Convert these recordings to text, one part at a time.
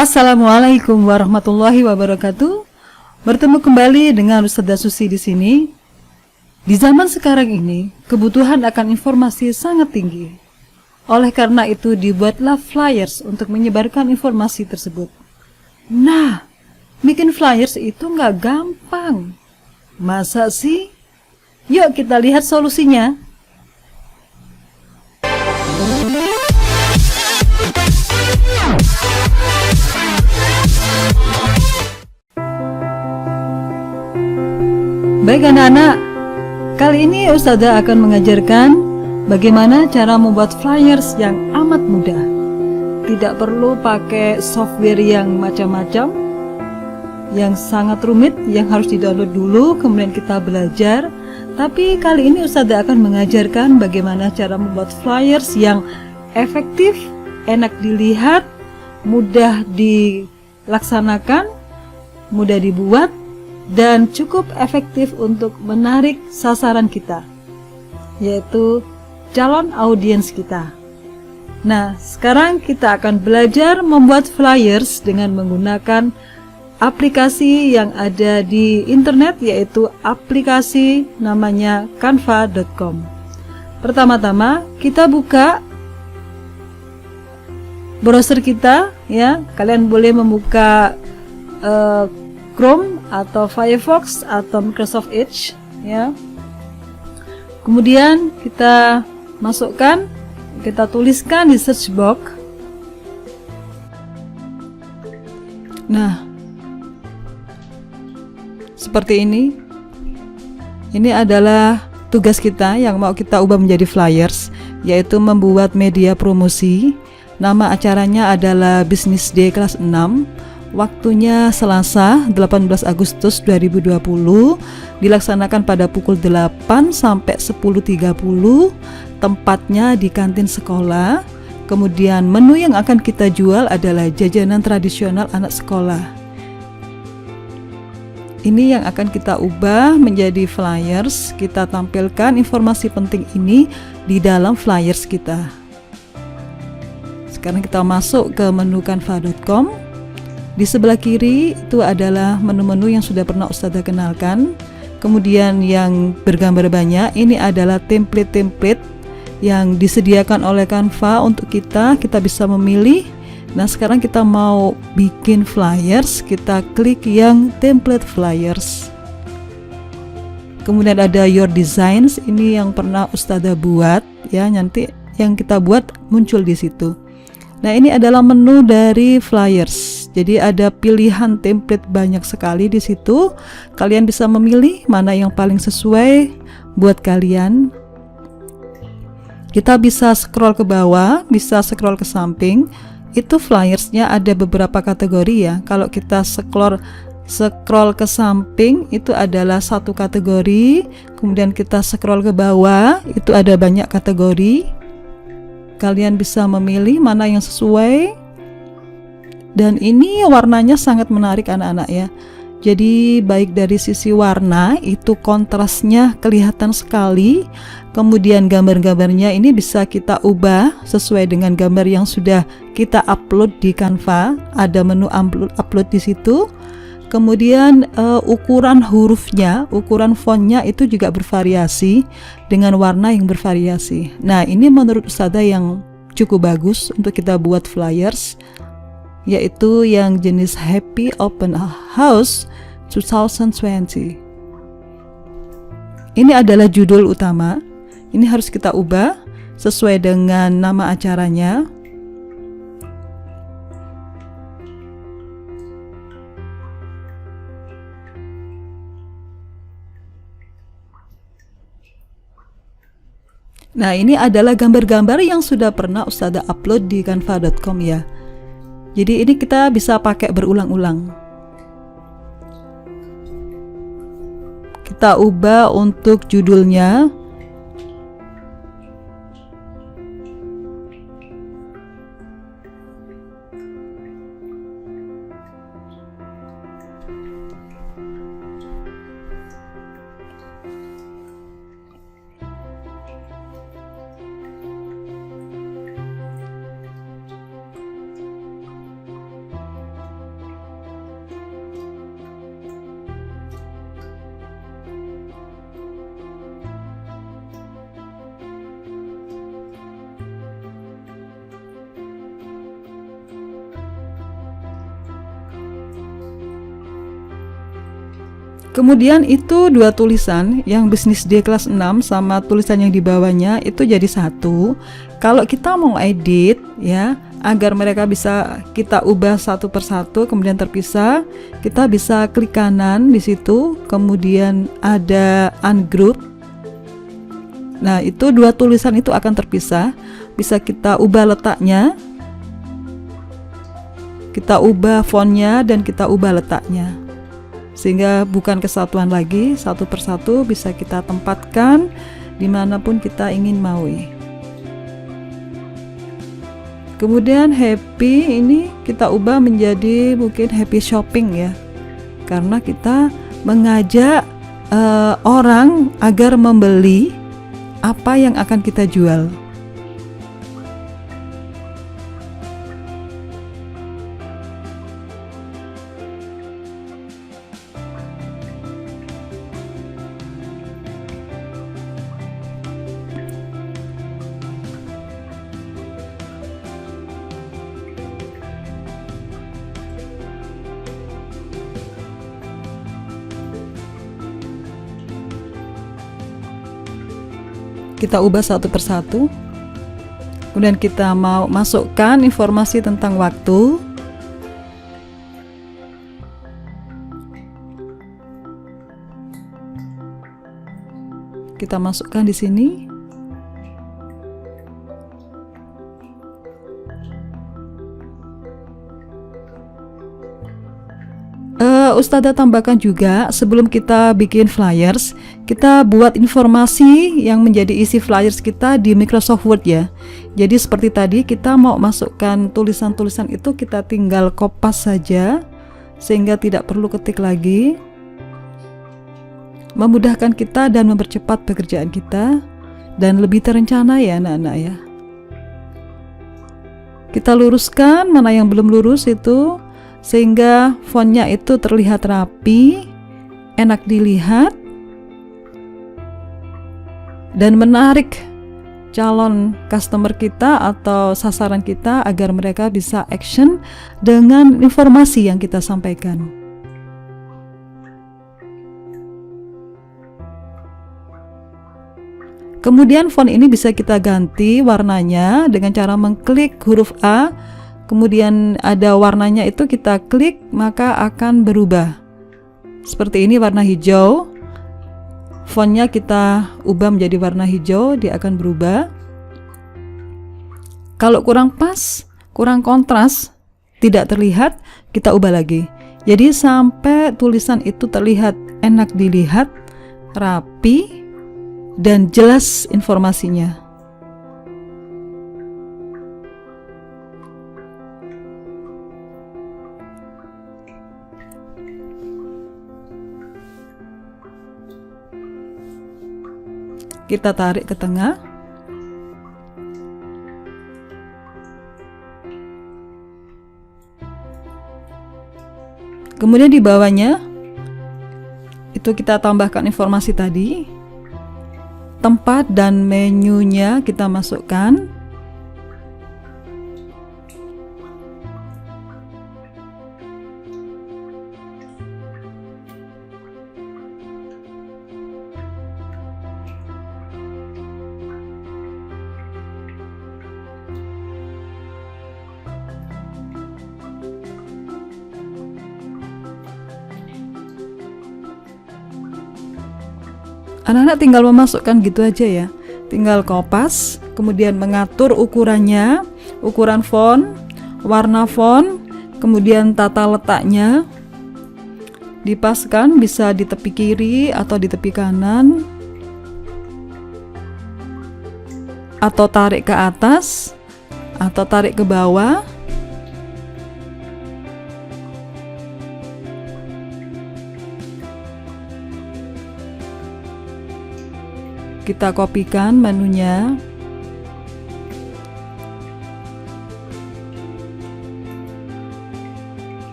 Assalamualaikum warahmatullahi wabarakatuh. Bertemu kembali dengan Ustazah Susi di sini. Di zaman sekarang ini, kebutuhan akan informasi sangat tinggi. Oleh karena itu dibuatlah flyers untuk menyebarkan informasi tersebut. Nah, bikin flyers itu nggak gampang. Masa sih? Yuk kita lihat solusinya. Baik anak-anak, kali ini Ustazah akan mengajarkan bagaimana cara membuat flyers yang amat mudah. Tidak perlu pakai software yang macam-macam, yang sangat rumit, yang harus di-download dulu, kemudian kita belajar. Tapi kali ini Ustazah akan mengajarkan bagaimana cara membuat flyers yang efektif, enak dilihat, mudah dilaksanakan, mudah dibuat, dan cukup efektif untuk menarik sasaran kita, yaitu calon audiens kita. Nah, sekarang kita akan belajar membuat flyers dengan menggunakan aplikasi yang ada di internet, yaitu aplikasi namanya canva.com. Pertama-tama kita buka browser kita, ya. Kalian boleh membuka Chrome atau Firefox atau Microsoft Edge, ya. Kemudian kita masukkan, kita tuliskan di search box. Nah, seperti ini. Ini adalah tugas kita yang mau kita ubah menjadi flyers, yaitu membuat media promosi. Nama acaranya adalah Business Day kelas 6. Waktunya Selasa 18 Agustus 2020, dilaksanakan pada pukul 8 sampai 10.30, tempatnya di kantin sekolah. Kemudian menu yang akan kita jual adalah jajanan tradisional anak sekolah. Ini yang akan kita ubah menjadi flyers. Kita tampilkan informasi penting ini di dalam flyers kita. Sekarang kita masuk ke menu canva.com. Di sebelah kiri itu adalah menu-menu yang sudah pernah Ustazah kenalkan. Kemudian yang bergambar banyak, ini adalah template-template yang disediakan oleh Canva untuk kita bisa memilih. Nah, sekarang kita mau bikin flyers, kita klik yang template flyers. Kemudian ada your designs, ini yang pernah Ustazah buat, ya, nanti yang kita buat muncul di situ. Nah, ini adalah menu dari flyers. Jadi ada pilihan template banyak sekali di situ. Kalian bisa memilih mana yang paling sesuai buat kalian. Kita bisa scroll ke bawah, bisa scroll ke samping. Itu flyersnya ada beberapa kategori, ya. Kalau kita scroll ke samping itu adalah satu kategori. Kemudian kita scroll ke bawah, itu ada banyak kategori. Kalian bisa memilih mana yang sesuai. Dan ini warnanya sangat menarik anak-anak, ya. Jadi baik dari sisi warna itu kontrasnya kelihatan sekali. Kemudian gambar-gambarnya ini bisa kita ubah sesuai dengan gambar yang sudah kita upload di Canva. Ada menu upload di situ. Kemudian ukuran hurufnya, ukuran fontnya itu juga bervariasi dengan warna yang bervariasi. Nah, ini menurut Ustazah yang cukup bagus untuk kita buat flyers, yaitu yang jenis Happy Open House 2020. Ini adalah judul utama. Ini harus kita ubah sesuai dengan nama acaranya. Nah, ini adalah gambar-gambar yang sudah pernah Ustazah upload di canva.com, ya. Jadi ini kita bisa pakai berulang-ulang. Kita ubah untuk judulnya. Kemudian itu dua tulisan, yang bisnis day kelas 6 sama tulisan yang di bawahnya itu jadi satu. Kalau kita mau edit ya, agar mereka bisa kita ubah satu persatu kemudian terpisah, kita bisa klik kanan di situ, kemudian ada ungroup. Nah, itu dua tulisan itu akan terpisah, bisa kita ubah letaknya, kita ubah fontnya, dan kita ubah letaknya, sehingga bukan kesatuan lagi, satu persatu bisa kita tempatkan dimanapun kita ingin maui. Kemudian happy ini kita ubah menjadi mungkin happy shopping ya, karena kita mengajak orang agar membeli apa yang akan kita jual. Kita ubah satu persatu. Kemudian kita mau masukkan informasi tentang waktu. Kita masukkan di sini. Ustadzah tambahkan juga, sebelum kita bikin flyers, kita buat informasi yang menjadi isi flyers kita di Microsoft Word ya. Jadi seperti tadi, kita mau masukkan tulisan-tulisan itu, kita tinggal kopas saja sehingga tidak perlu ketik lagi. Memudahkan kita dan mempercepat pekerjaan kita dan lebih terencana ya anak-anak ya. Kita luruskan mana yang belum lurus itu, sehingga fontnya itu terlihat rapi, enak dilihat, dan menarik calon customer kita atau sasaran kita agar mereka bisa action dengan informasi yang kita sampaikan. Kemudian font ini bisa kita ganti warnanya dengan cara mengklik huruf A. Kemudian ada warnanya itu kita klik, maka akan berubah. Seperti ini warna hijau. Fontnya kita ubah menjadi warna hijau, dia akan berubah. Kalau kurang pas, kurang kontras, tidak terlihat, kita ubah lagi. Jadi sampai tulisan itu terlihat enak dilihat, rapi, dan jelas informasinya. Kita tarik ke tengah. Kemudian di bawahnya itu kita tambahkan informasi tadi. Tempat dan menunya kita masukkan. Anak-anak tinggal memasukkan gitu aja ya, tinggal kopas, kemudian mengatur ukurannya, ukuran font, warna font, kemudian tata letaknya, dipaskan bisa di tepi kiri atau di tepi kanan, atau tarik ke atas, atau tarik ke bawah. Kita kopikan menunya.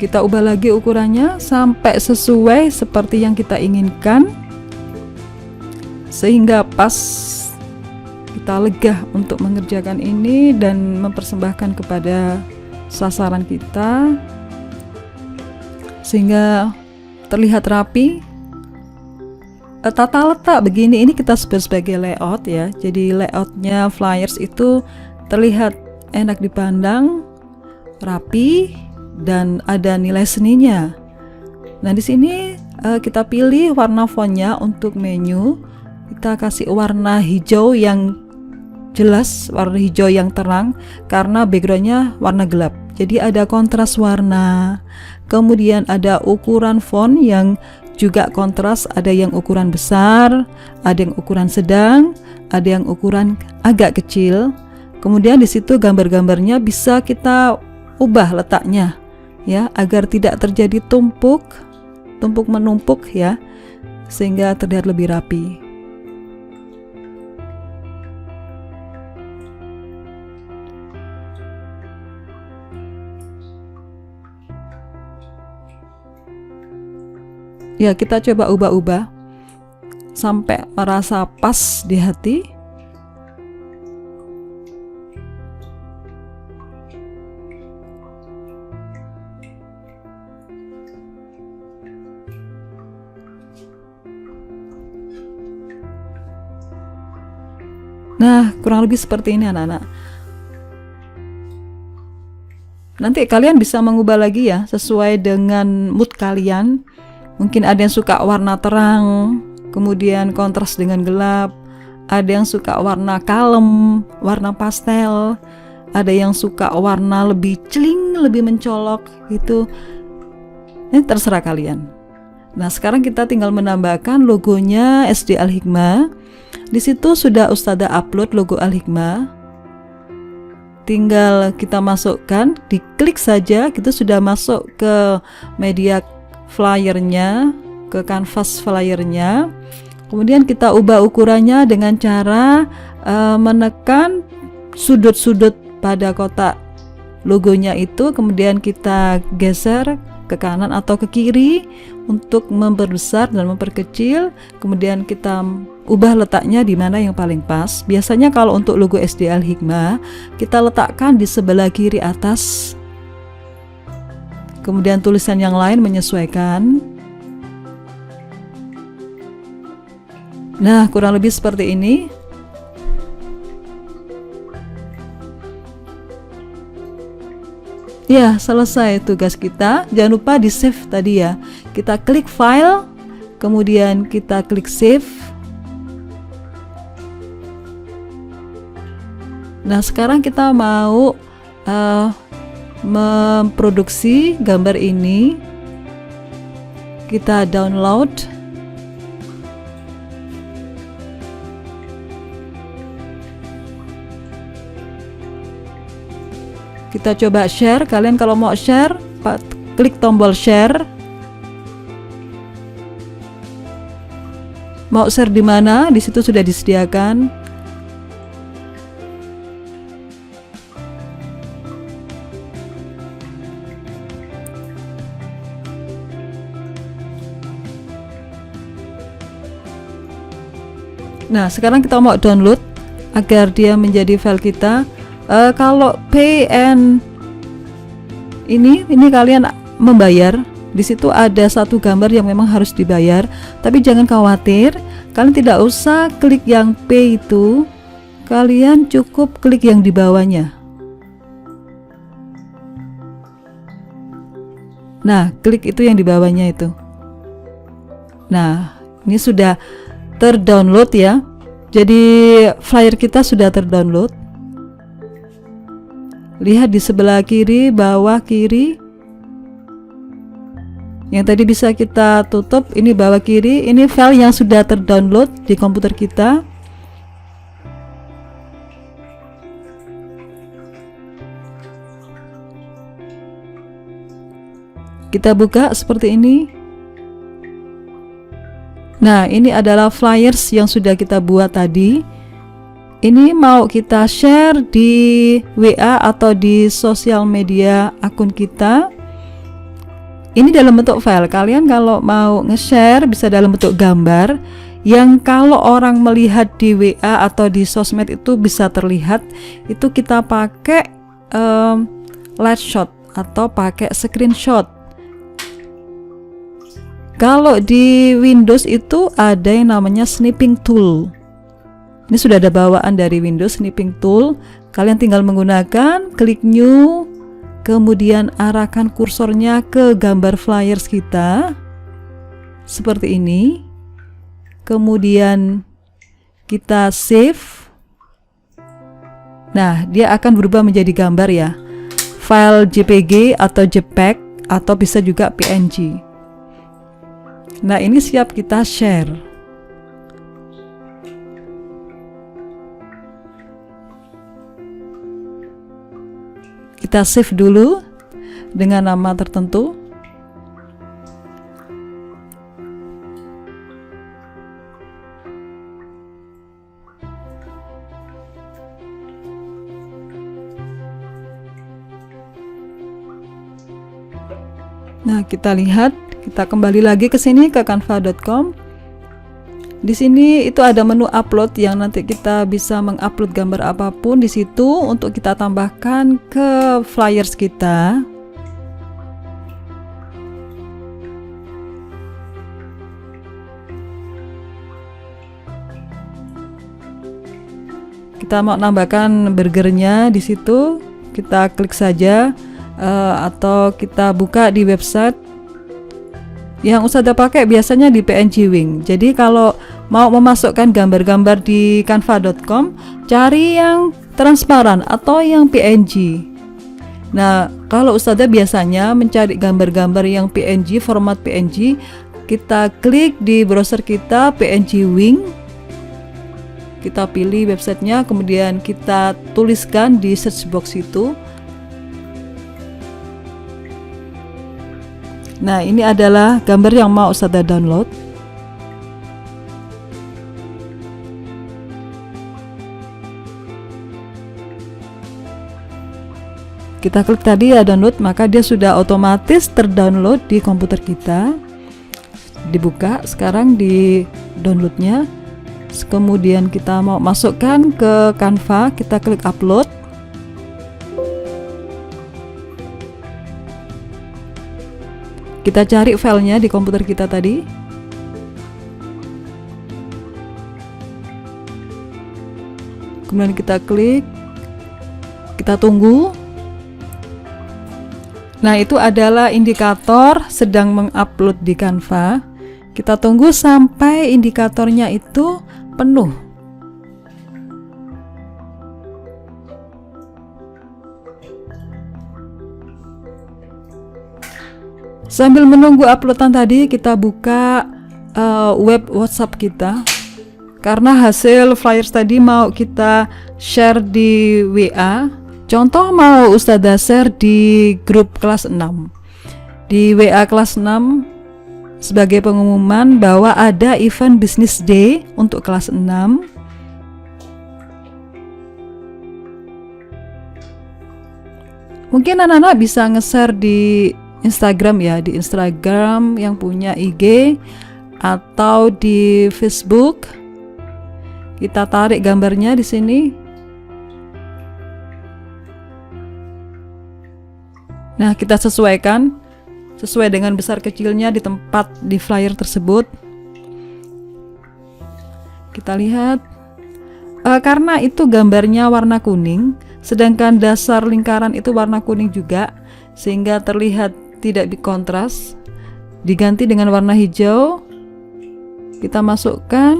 Kita ubah lagi ukurannya sampai sesuai seperti yang kita inginkan, sehingga pas kita lega untuk mengerjakan ini dan mempersembahkan kepada sasaran kita, sehingga terlihat rapi. Tata letak begini ini kita sebut sebagai layout ya. Jadi layoutnya flyers itu terlihat enak dipandang, rapi, dan ada nilai seninya. Nah, di sini kita pilih warna fontnya untuk menu. Kita kasih warna hijau yang jelas, warna hijau yang terang, karena backgroundnya warna gelap. Jadi ada kontras warna. Kemudian ada ukuran font yang juga kontras, ada yang ukuran besar, ada yang ukuran sedang, ada yang ukuran agak kecil. Kemudian di situ gambar-gambarnya bisa kita ubah letaknya ya, agar tidak terjadi tumpuk menumpuk ya, sehingga terlihat lebih rapi. Ya, kita coba ubah-ubah sampai merasa pas di hati. Nah, kurang lebih seperti ini anak-anak. Nanti kalian bisa mengubah lagi ya, sesuai dengan mood kalian. Mungkin ada yang suka warna terang, kemudian kontras dengan gelap. Ada yang suka warna kalem, warna pastel. Ada yang suka warna lebih celing, lebih mencolok gitu. Ini terserah kalian. Nah, sekarang kita tinggal menambahkan logonya SD Al-Hikmah. Di situ sudah Ustazah upload logo Al-Hikmah. Tinggal kita masukkan, diklik saja, kita sudah masuk ke media flyernya, ke kanvas flyernya. Kemudian kita ubah ukurannya dengan cara menekan sudut-sudut pada kotak logonya itu, kemudian kita geser ke kanan atau ke kiri untuk memperbesar dan memperkecil. Kemudian kita ubah letaknya di mana yang paling pas. Biasanya kalau untuk logo SD Al-Hikmah kita letakkan di sebelah kiri atas, kemudian tulisan yang lain menyesuaikan. Nah, kurang lebih seperti ini. Ya, selesai tugas kita. Jangan lupa di save tadi ya. Kita klik file, kemudian kita klik save. Nah, sekarang kita mau memproduksi gambar ini. Kita download. Kita coba share. Kalian kalau mau share, klik tombol share. Mau share di mana? Di situ sudah disediakan. Nah, sekarang kita mau download agar dia menjadi file kita. Kalau PN ini kalian membayar. Di situ ada satu gambar yang memang harus dibayar, tapi jangan khawatir, kalian tidak usah klik yang P itu, kalian cukup klik yang di bawahnya. Nah, klik itu yang di bawahnya itu. Nah, ini sudah terdownload ya. Jadi flyer kita sudah terdownload. Lihat di sebelah kiri, bawah kiri. Yang tadi bisa kita tutup, ini bawah kiri, ini file yang sudah terdownload di komputer kita. Kita buka seperti ini. Nah, ini adalah flyers yang sudah kita buat tadi. Ini mau kita share di WA atau di sosial media akun kita. Ini dalam bentuk file. Kalian kalau mau nge-share bisa dalam bentuk gambar yang kalau orang melihat di WA atau di sosmed itu bisa terlihat. Itu kita pakai light shot atau pakai screenshot. Kalau di Windows itu ada yang namanya snipping tool. Ini sudah ada bawaan dari Windows, snipping tool. Kalian tinggal menggunakan, klik new, kemudian arahkan kursornya ke gambar flyers kita seperti ini, kemudian kita save. Nah, dia akan berubah menjadi gambar ya, file JPG atau JPEG atau bisa juga PNG. Nah, ini siap kita share. Kita save dulu dengan nama tertentu. Nah, kita lihat, kita kembali lagi ke sini ke canva.com. Di sini itu ada menu upload yang nanti kita bisa mengupload gambar apapun di situ untuk kita tambahkan ke flyers kita. Kita mau nambahkan burgernya di situ, kita klik saja atau kita buka di website. Yang Ustazah pakai biasanya di PNG Wing. Jadi kalau mau memasukkan gambar-gambar di canva.com, cari yang transparan atau yang PNG. Nah, kalau Ustazah biasanya mencari gambar-gambar yang PNG, format PNG, kita klik di browser kita PNG Wing. Kita pilih websitenya, kemudian kita tuliskan di search box itu. Nah, ini adalah gambar yang mau Ustazah download. Kita klik tadi ya download, maka dia sudah otomatis terdownload di komputer kita. Dibuka sekarang di downloadnya. Kemudian kita mau masukkan ke Canva, kita klik upload. Kita cari filenya di komputer kita tadi. Kemudian kita klik, kita tunggu. Nah, itu adalah indikator sedang mengupload di Canva. Kita tunggu sampai indikatornya itu penuh. Sambil menunggu uploadan tadi, kita buka web WhatsApp kita. Karena hasil flyers tadi mau kita share di WA. Contoh mau Ustazah share di grup kelas 6. Di WA kelas 6 sebagai pengumuman bahwa ada event business day untuk kelas 6. Mungkin anak-anak bisa nge-share di Instagram ya, di Instagram yang punya IG atau di Facebook. Kita tarik gambarnya di sini. Nah, kita sesuaikan sesuai dengan besar kecilnya di tempat di flyer tersebut. Kita lihat karena itu gambarnya warna kuning, sedangkan dasar lingkaran itu warna kuning juga, sehingga terlihat tidak dikontras. Diganti dengan warna hijau. Kita masukkan,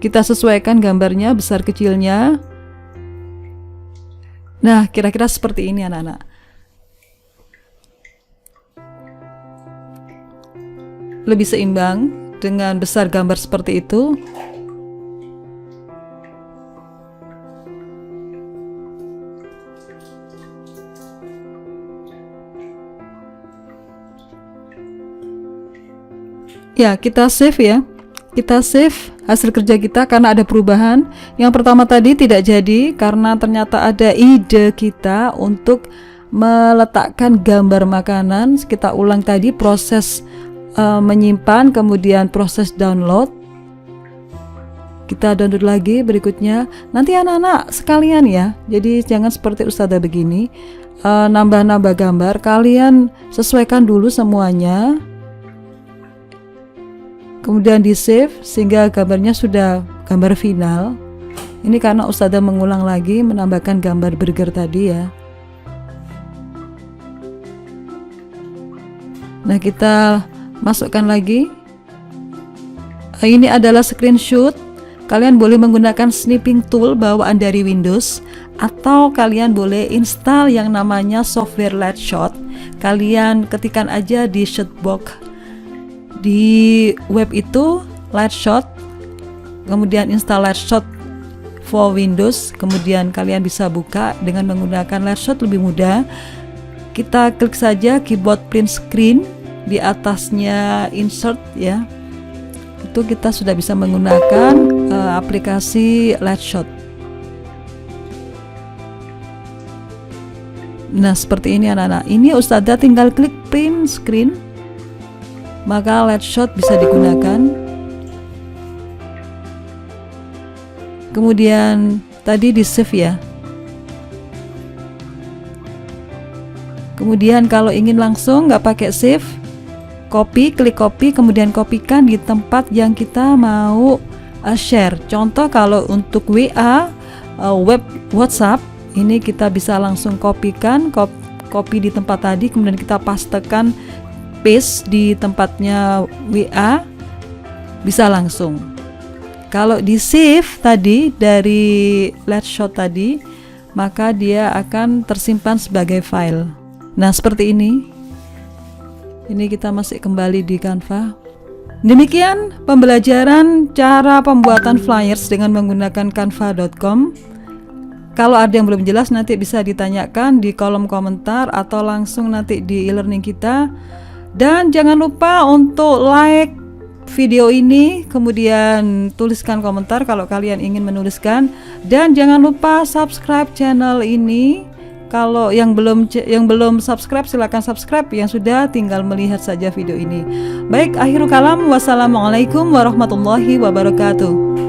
kita sesuaikan gambarnya besar kecilnya. Nah, kira-kira seperti ini anak-anak. Lebih seimbang dengan besar gambar seperti itu. Ya, kita save ya. Kita save hasil kerja kita karena ada perubahan. Yang pertama tadi tidak jadi karena ternyata ada ide kita untuk meletakkan gambar makanan. Kita ulang tadi proses menyimpan, kemudian proses download. Kita download lagi berikutnya. Nanti anak-anak sekalian ya, jadi jangan seperti Ustazah begini, nambah-nambah gambar. Kalian sesuaikan dulu semuanya, kemudian di save sehingga gambarnya sudah gambar final. Ini karena Ustazah mengulang lagi, menambahkan gambar burger tadi ya. Nah, kita masukkan lagi. Ini adalah screenshot. Kalian boleh menggunakan snipping tool bawaan dari Windows, atau kalian boleh install yang namanya software Lightshot. Kalian ketikkan aja di Shotbox di web itu Lightshot, kemudian install Lightshot for Windows, kemudian kalian bisa buka dengan menggunakan Lightshot, lebih mudah. Kita klik saja keyboard print screen, di atasnya insert ya, itu kita sudah bisa menggunakan aplikasi Lightshot. Nah, seperti ini anak-anak. Ini Ustazah tinggal klik print screen, maka Lightshot bisa digunakan. Kemudian tadi di save ya. Kemudian kalau ingin langsung nggak pakai save, copy, klik copy, kemudian kopikan di tempat yang kita mau share. Contoh kalau untuk WA, web WhatsApp, ini kita bisa langsung kopikan, copy di tempat tadi, kemudian kita pastekan, paste di tempatnya WA, bisa langsung. Kalau di save tadi dari Lightshot tadi, maka dia akan tersimpan sebagai file. Nah, seperti ini. Ini kita masih kembali di Canva. Demikian pembelajaran cara pembuatan flyers dengan menggunakan canva.com. Kalau ada yang belum jelas nanti bisa ditanyakan di kolom komentar atau langsung nanti di e-learning kita. Dan jangan lupa untuk like video ini, kemudian tuliskan komentar kalau kalian ingin menuliskan, dan jangan lupa subscribe channel ini. Kalau yang belum subscribe silakan subscribe, yang sudah tinggal melihat saja video ini. Baik, akhirul kalam, wassalamualaikum warahmatullahi wabarakatuh.